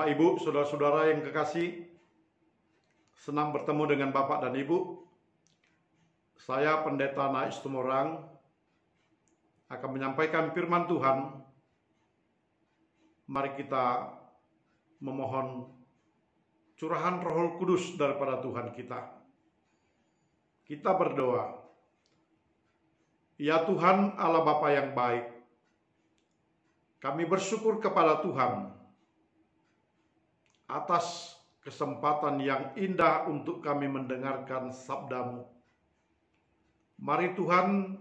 Bapak, Ibu, saudara-saudara yang kekasih, senang bertemu dengan Bapak dan Ibu. Saya Pendeta Nais Tumorang akan menyampaikan firman Tuhan. Mari kita memohon curahan Roh Kudus daripada Tuhan kita. Kita berdoa. Ya Tuhan Allah Bapa yang baik, kami bersyukur kepada Tuhan atas kesempatan yang indah untuk kami mendengarkan sabda-Mu. Mari Tuhan,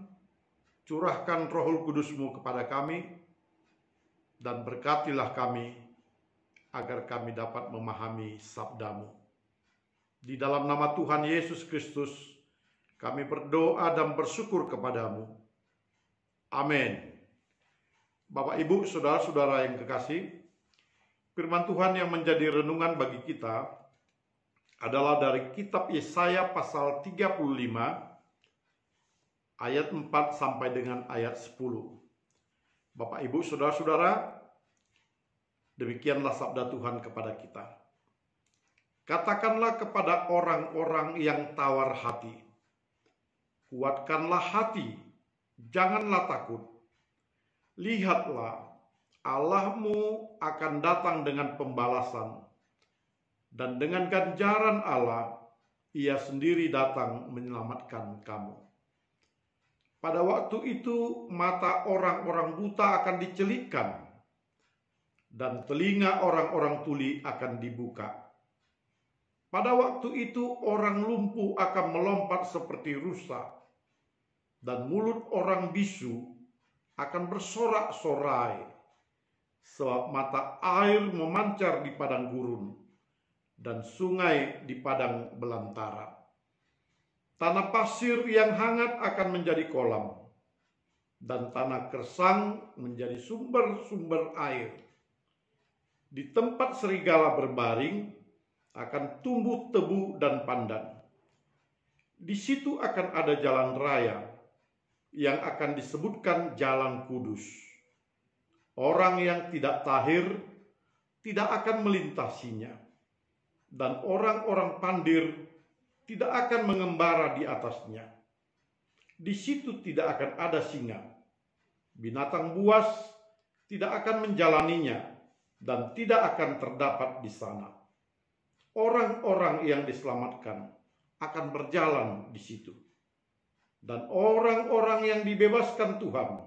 curahkan Roh Kudus-Mu kepada kami, dan berkatilah kami, agar kami dapat memahami sabda-Mu. Di dalam nama Tuhan Yesus Kristus, kami berdoa dan bersyukur kepada-Mu. Amin. Bapak, Ibu, saudara-saudara yang kekasih, firman Tuhan yang menjadi renungan bagi kita adalah dari kitab Yesaya pasal 35 ayat 4 sampai dengan ayat 10. Bapak, Ibu, saudara-saudara, demikianlah sabda Tuhan kepada kita. Katakanlah kepada orang-orang yang tawar hati, kuatkanlah hati, janganlah takut. Lihatlah, Allahmu akan datang dengan pembalasan, dan dengan ganjaran Allah, Ia sendiri datang menyelamatkan kamu. Pada waktu itu, mata orang-orang buta akan dicelikkan, dan telinga orang-orang tuli akan dibuka. Pada waktu itu, orang lumpuh akan melompat seperti rusa, dan mulut orang bisu akan bersorak-sorai. Sebab mata air memancar di padang gurun, dan sungai di padang belantara. Tanah pasir yang hangat akan menjadi kolam, dan tanah kersang menjadi sumber-sumber air. Di tempat serigala berbaring akan tumbuh tebu dan pandan. Di situ akan ada jalan raya yang akan disebutkan Jalan Kudus. Orang yang tidak tahir tidak akan melintasinya, dan orang-orang pandir tidak akan mengembara di atasnya. Di situ tidak akan ada singa, binatang buas tidak akan menjalaninya, dan tidak akan terdapat di sana. Orang-orang yang diselamatkan akan berjalan di situ, dan orang-orang yang dibebaskan Tuhan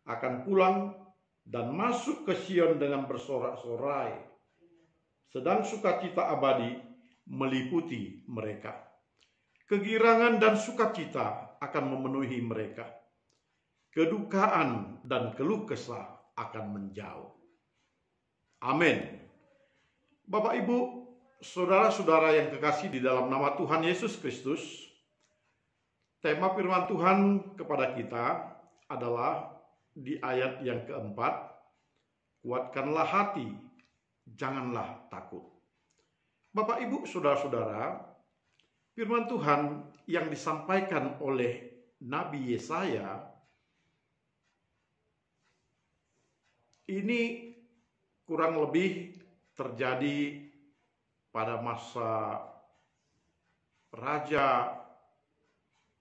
akan pulang dan masuk ke Sion dengan bersorak-sorai, sedang sukacita abadi meliputi mereka. Kegirangan dan sukacita akan memenuhi mereka. Kedukaan dan keluh kesah akan menjauh. Amin. Bapak, Ibu, saudara-saudara yang kekasih di dalam nama Tuhan Yesus Kristus, tema firman Tuhan kepada kita adalah di ayat yang keempat, kuatkanlah hati, janganlah takut. Bapak, Ibu, saudara-saudara, firman Tuhan yang disampaikan oleh Nabi Yesaya ini kurang lebih terjadi pada masa Raja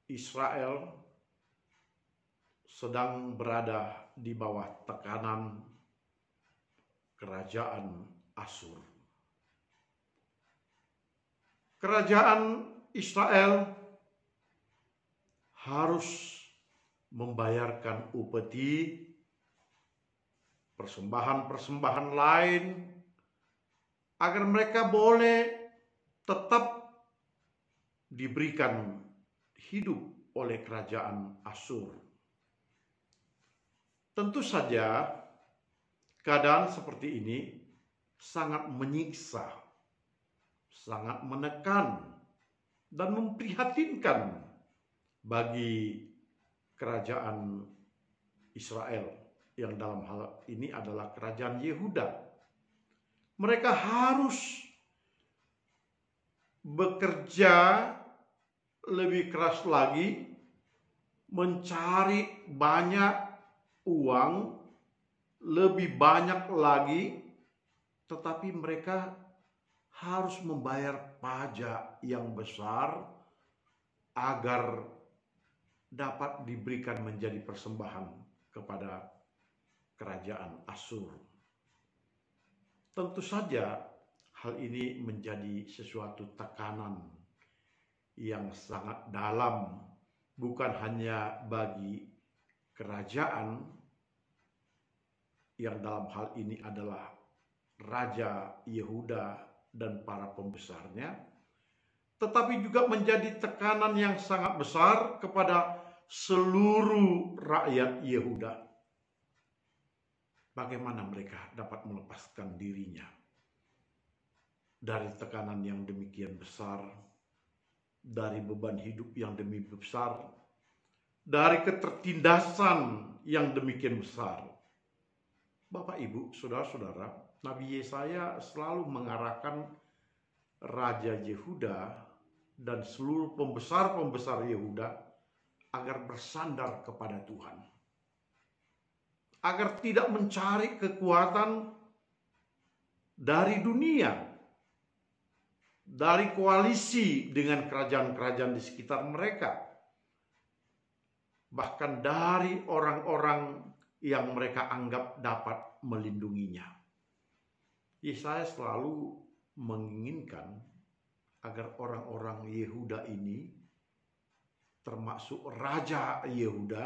Israel sedang berada di bawah tekanan kerajaan Asyur. Kerajaan Israel harus membayarkan upeti, persembahan-persembahan lain, agar mereka boleh tetap diberikan hidup oleh kerajaan Asyur. Tentu saja keadaan seperti ini sangat menyiksa, sangat menekan, dan memprihatinkan bagi kerajaan Israel, yang dalam hal ini adalah kerajaan Yehuda. Mereka harus bekerja lebih keras lagi, mencari banyak uang, lebih banyak lagi tetapi mereka harus membayar pajak yang besar agar dapat diberikan menjadi persembahan kepada kerajaan Asyur. Tentu saja hal ini menjadi sesuatu tekanan yang sangat dalam, bukan hanya bagi kerajaan yang dalam hal ini adalah Raja Yehuda dan para pembesarnya, tetapi juga menjadi tekanan yang sangat besar kepada seluruh rakyat Yehuda. Bagaimana mereka dapat melepaskan dirinya dari tekanan yang demikian besar, dari beban hidup yang demikian besar, dari ketertindasan yang demikian besar. Bapak, Ibu, saudara-saudara, Nabi Yesaya selalu mengarahkan Raja Yehuda dan seluruh pembesar-pembesar Yehuda agar bersandar kepada Tuhan, agar tidak mencari kekuatan dari dunia, dari koalisi dengan kerajaan-kerajaan di sekitar mereka, bahkan dari orang-orang yang mereka anggap dapat melindunginya. Yesaya selalu menginginkan agar orang-orang Yehuda ini, termasuk Raja Yehuda,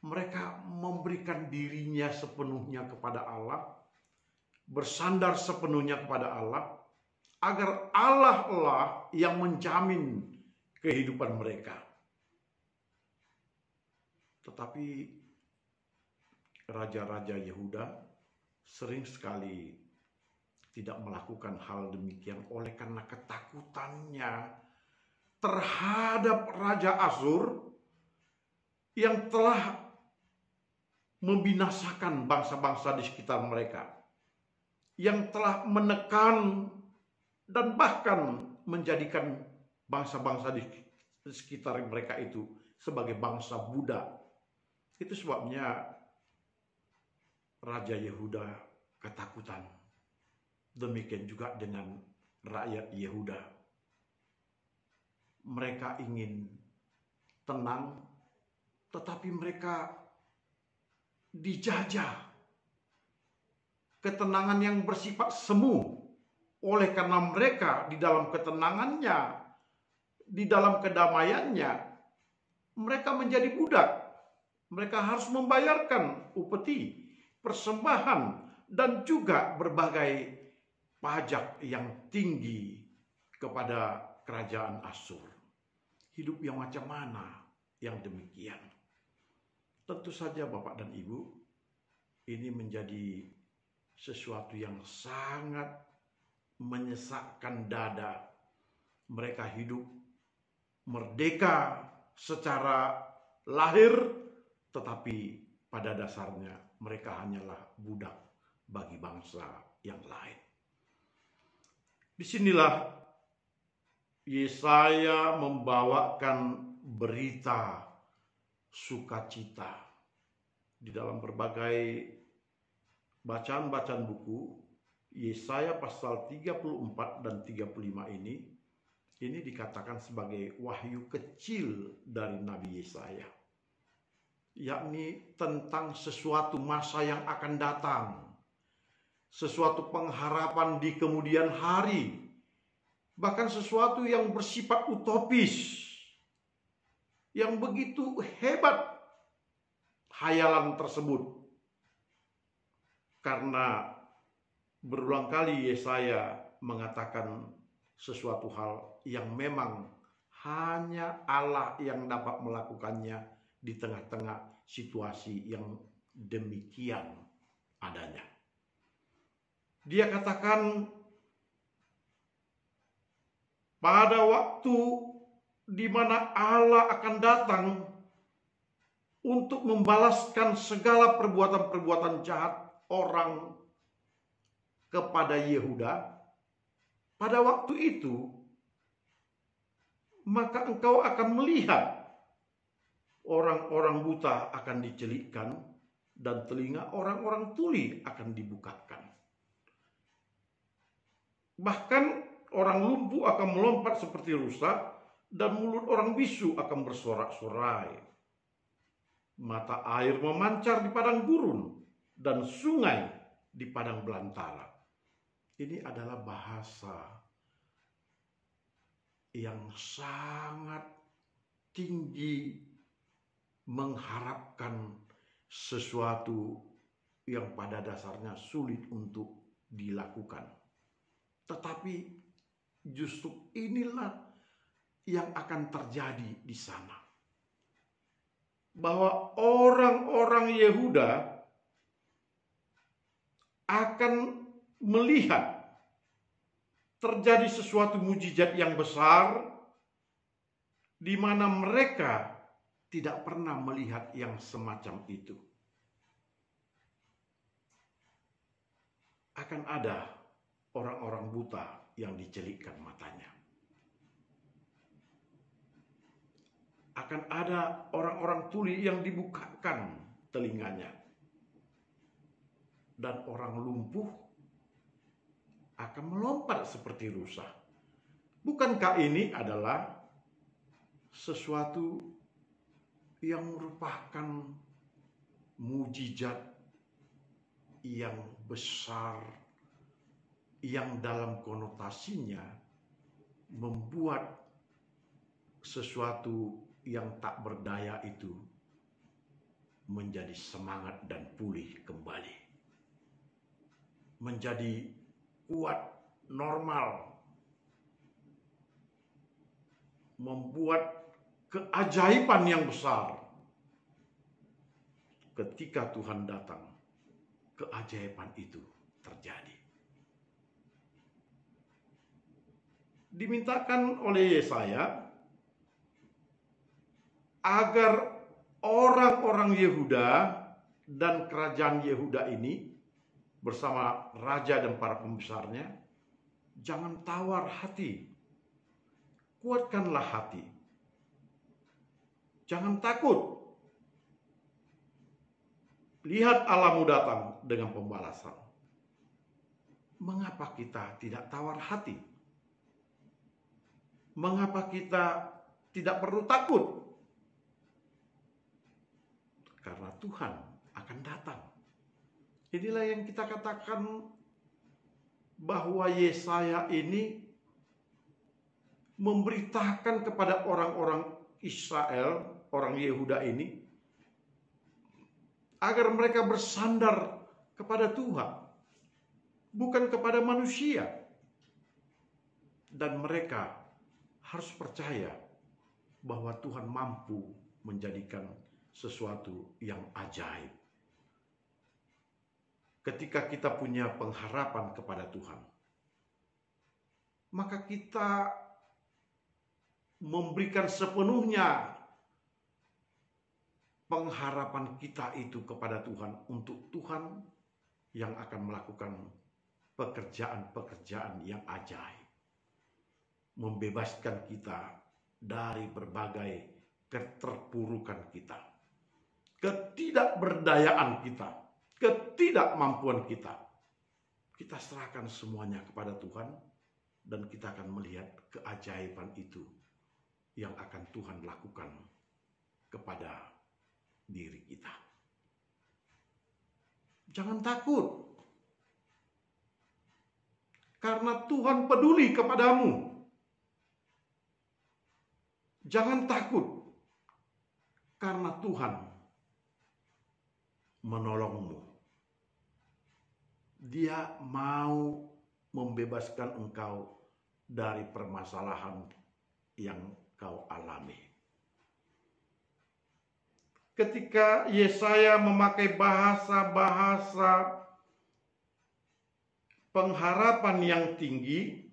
mereka memberikan dirinya sepenuhnya kepada Allah, bersandar sepenuhnya kepada Allah, agar Allah lah yang menjamin kehidupan mereka. Tetapi raja-raja Yehuda sering sekali tidak melakukan hal demikian oleh karena ketakutannya terhadap Raja Asyur yang telah membinasakan bangsa-bangsa di sekitar mereka, yang telah menekan dan bahkan menjadikan bangsa-bangsa di sekitar mereka itu sebagai bangsa budak. Itu sebabnya Raja Yehuda ketakutan. Demikian juga dengan rakyat Yehuda. Mereka ingin tenang, tetapi mereka dijajah. Ketenangan yang bersifat semu. Oleh karena mereka di dalam ketenangannya, di dalam kedamaiannya, mereka menjadi budak. Mereka harus membayarkan upeti, persembahan, dan juga berbagai pajak yang tinggi kepada kerajaan Asyur. Hidup yang macam mana yang demikian? Tentu saja Bapak dan Ibu, ini menjadi sesuatu yang sangat menyesakkan dada. Mereka hidup merdeka secara lahir, tetapi pada dasarnya mereka hanyalah budak bagi bangsa yang lain. Disinilah Yesaya membawakan berita sukacita. Di dalam berbagai bacaan-bacaan buku, Yesaya pasal 34 dan 35 ini dikatakan sebagai wahyu kecil dari Nabi Yesaya, yakni tentang sesuatu masa yang akan datang, sesuatu pengharapan di kemudian hari, bahkan sesuatu yang bersifat utopis, yang begitu hebat hayalan tersebut. Karena berulang kali Yesaya mengatakan sesuatu hal yang memang hanya Allah yang dapat melakukannya di tengah-tengah situasi yang demikian adanya. Dia katakan pada waktu di mana Allah akan datang untuk membalaskan segala perbuatan-perbuatan jahat orang kepada Yehuda, pada waktu itu maka engkau akan melihat orang-orang buta akan dicelikkan dan telinga orang-orang tuli akan dibukakan. Bahkan orang lumpuh akan melompat seperti rusa, dan mulut orang bisu akan bersorak-sorai. Mata air memancar di padang gurun, dan sungai di padang belantara. Ini adalah bahasa yang sangat tinggi, mengharapkan sesuatu yang pada dasarnya sulit untuk dilakukan. Tetapi justru inilah yang akan terjadi di sana. Bahwa orang-orang Yehuda akan melihat terjadi sesuatu mujizat yang besar, di mana mereka tidak pernah melihat yang semacam itu. Akan ada orang-orang buta yang dicelikkan matanya. Akan ada orang-orang tuli yang dibukakan telinganya. Dan orang lumpuh akan melompat seperti rusa. Bukankah ini adalah sesuatu yang merupakan mujizat yang besar, yang dalam konotasinya membuat sesuatu yang tak berdaya itu menjadi semangat dan pulih kembali, menjadi kuat, normal, membuat keajaiban yang besar. Ketika Tuhan datang, keajaiban itu terjadi. Dimintakan oleh Yesaya agar orang-orang Yehuda dan kerajaan Yehuda ini bersama raja dan para pembesarnya jangan tawar hati. Kuatkanlah hati. Jangan takut. Lihat Allahmu datang dengan pembalasan. Mengapa kita tidak tawar hati? Mengapa kita tidak perlu takut? Karena Tuhan akan datang. Inilah yang kita katakan bahwa Yesaya ini memberitakan kepada orang-orang Israel, orang Yehuda ini, agar mereka bersandar kepada Tuhan, bukan kepada manusia. Dan mereka harus percaya bahwa Tuhan mampu menjadikan sesuatu yang ajaib. Ketika kita punya pengharapan kepada Tuhan, maka kita memberikan sepenuhnya pengharapan kita itu kepada Tuhan, untuk Tuhan yang akan melakukan pekerjaan-pekerjaan yang ajaib, membebaskan kita dari berbagai keterpurukan kita, ketidakberdayaan kita, ketidakmampuan kita. Kita serahkan semuanya kepada Tuhan, dan kita akan melihat keajaiban itu yang akan Tuhan lakukan kepada diri kita. Jangan takut, karena Tuhan peduli kepadamu. Jangan takut, karena Tuhan menolongmu. Dia mau membebaskan engkau dari permasalahan yang kau alami. Ketika Yesaya memakai bahasa-bahasa pengharapan yang tinggi,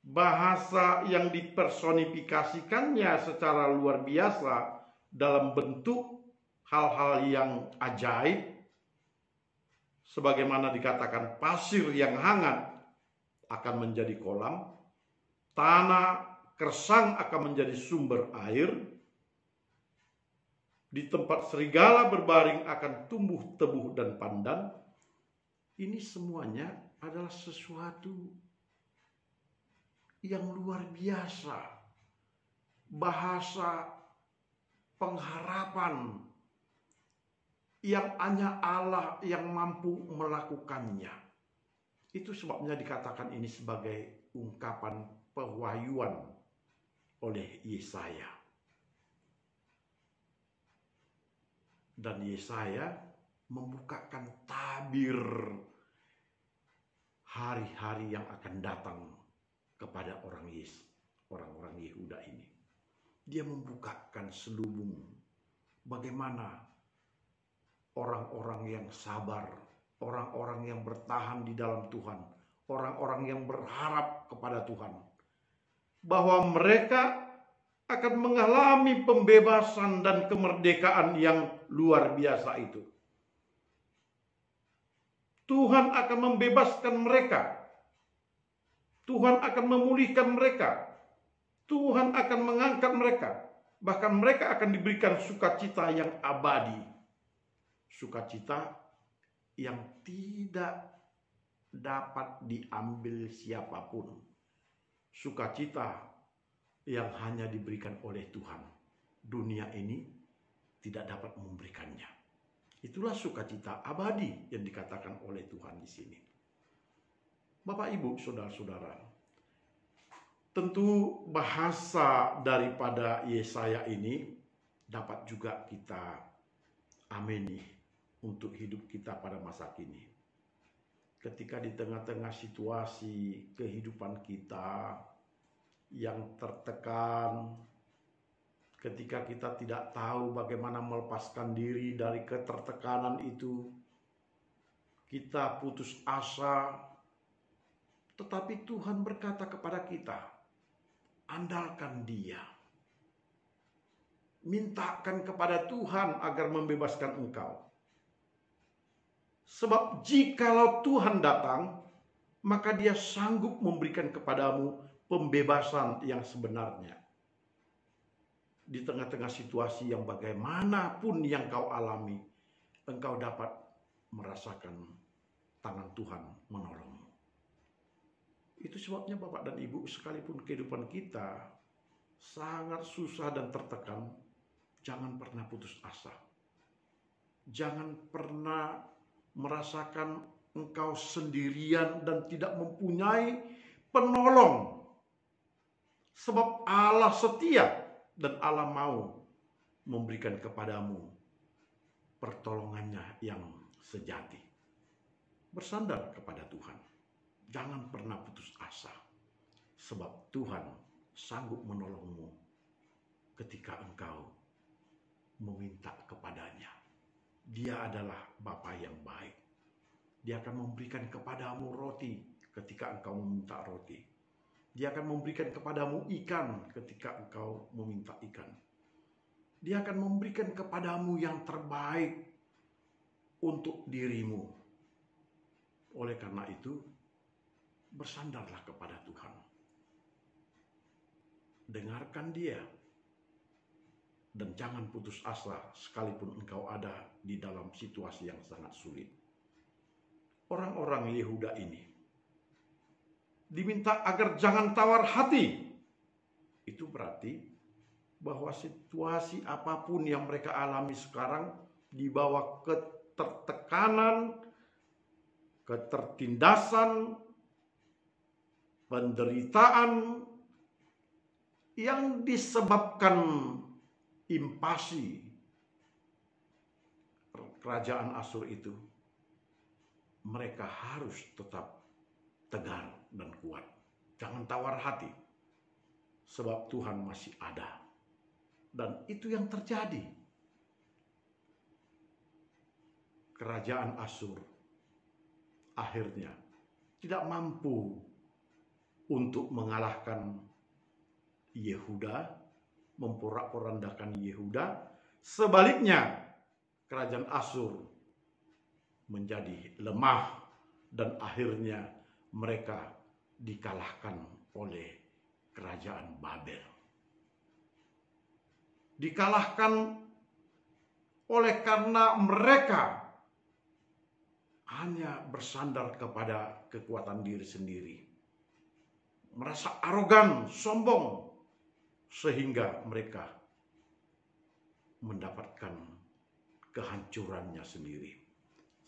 bahasa yang dipersonifikasikannya secara luar biasa dalam bentuk hal-hal yang ajaib, sebagaimana dikatakan pasir yang hangat akan menjadi kolam, tanah kersang akan menjadi sumber air, di tempat serigala berbaring akan tumbuh tebu dan pandan. Ini semuanya adalah sesuatu yang luar biasa, bahasa pengharapan yang hanya Allah yang mampu melakukannya. Itu sebabnya dikatakan ini sebagai ungkapan pewahyuan oleh Yesaya. Dan Yesaya membukakan tabir hari-hari yang akan datang kepada orang-orang Yehuda ini. Dia membukakan selubung bagaimana orang-orang yang sabar, orang-orang yang bertahan di dalam Tuhan, orang-orang yang berharap kepada Tuhan, bahwa mereka akan mengalami pembebasan dan kemerdekaan yang luar biasa itu. Tuhan akan membebaskan mereka. Tuhan akan memulihkan mereka. Tuhan akan mengangkat mereka. Bahkan mereka akan diberikan sukacita yang abadi. Sukacita yang tidak dapat diambil siapapun. Sukacita yang hanya diberikan oleh Tuhan. Dunia ini tidak dapat memberikannya. Itulah sukacita abadi yang dikatakan oleh Tuhan di sini. Bapak, Ibu, saudara-saudara, tentu bahasa daripada Yesaya ini dapat juga kita amini untuk hidup kita pada masa kini. Ketika di tengah-tengah situasi kehidupan kita yang tertekan, ketika kita tidak tahu bagaimana melepaskan diri dari ketertekanan itu, kita putus asa, tetapi Tuhan berkata kepada kita, andalkan Dia. Mintakan kepada Tuhan agar membebaskan engkau. Sebab jikalau Tuhan datang, maka Dia sanggup memberikan kepadamu pembebasan yang sebenarnya. Di tengah-tengah situasi yang bagaimanapun yang kau alami, engkau dapat merasakan tangan Tuhan menolongmu. Itu sebabnya Bapak dan Ibu, sekalipun kehidupan kita sangat susah dan tertekan, jangan pernah putus asa. Jangan pernah merasakan engkau sendirian dan tidak mempunyai penolong. Sebab Allah setia dan Allah mau memberikan kepadamu pertolongannya yang sejati. Bersandar kepada Tuhan. Jangan pernah putus asa. Sebab Tuhan sanggup menolongmu ketika engkau meminta kepadanya. Dia adalah Bapa yang baik. Dia akan memberikan kepadamu roti ketika engkau meminta roti. Dia akan memberikan kepadamu ikan ketika engkau meminta ikan. Dia akan memberikan kepadamu yang terbaik untuk dirimu. Oleh karena itu, bersandarlah kepada Tuhan. Dengarkan Dia. Dan jangan putus asa sekalipun engkau ada di dalam situasi yang sangat sulit. Orang-orang Yehuda ini diminta agar jangan tawar hati. Itu berarti bahwa situasi apapun yang mereka alami sekarang, di bawah ketertekanan, ketertindasan, penderitaan yang disebabkan invasi kerajaan Asyur itu, mereka harus tetap tegar dan kuat. Jangan tawar hati. Sebab Tuhan masih ada. Dan itu yang terjadi. Kerajaan Asyur akhirnya tidak mampu untuk mengalahkan Yehuda, memporak-porandakan Yehuda. Sebaliknya, kerajaan Asyur menjadi lemah dan akhirnya mereka dikalahkan oleh kerajaan Babel. Dikalahkan oleh karena mereka hanya bersandar kepada kekuatan diri sendiri. merasa arogan, sombong, sehingga mereka mendapatkan kehancurannya sendiri.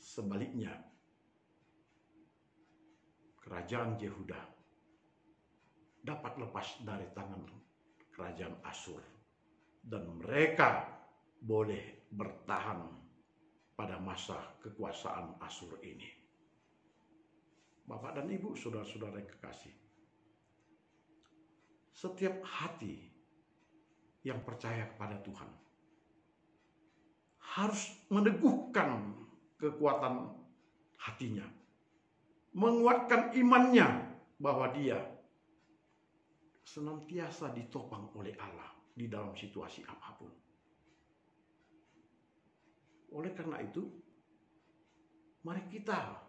Sebaliknya, kerajaan Yehuda dapat lepas dari tangan kerajaan Asyur, dan mereka boleh bertahan pada masa kekuasaan Asyur ini. Bapak dan Ibu, saudara-saudara yang kekasih, setiap hati yang percaya kepada Tuhan harus meneguhkan kekuatan hatinya, menguatkan imannya bahwa dia senantiasa ditopang oleh Allah di dalam situasi apapun. Oleh karena itu, mari kita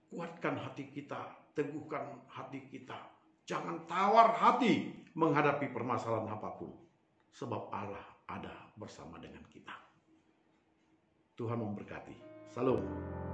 kuatkan hati kita, teguhkan hati kita. Jangan tawar hati menghadapi permasalahan apapun, sebab Allah ada bersama dengan kita. Tuhan memberkati. Salam.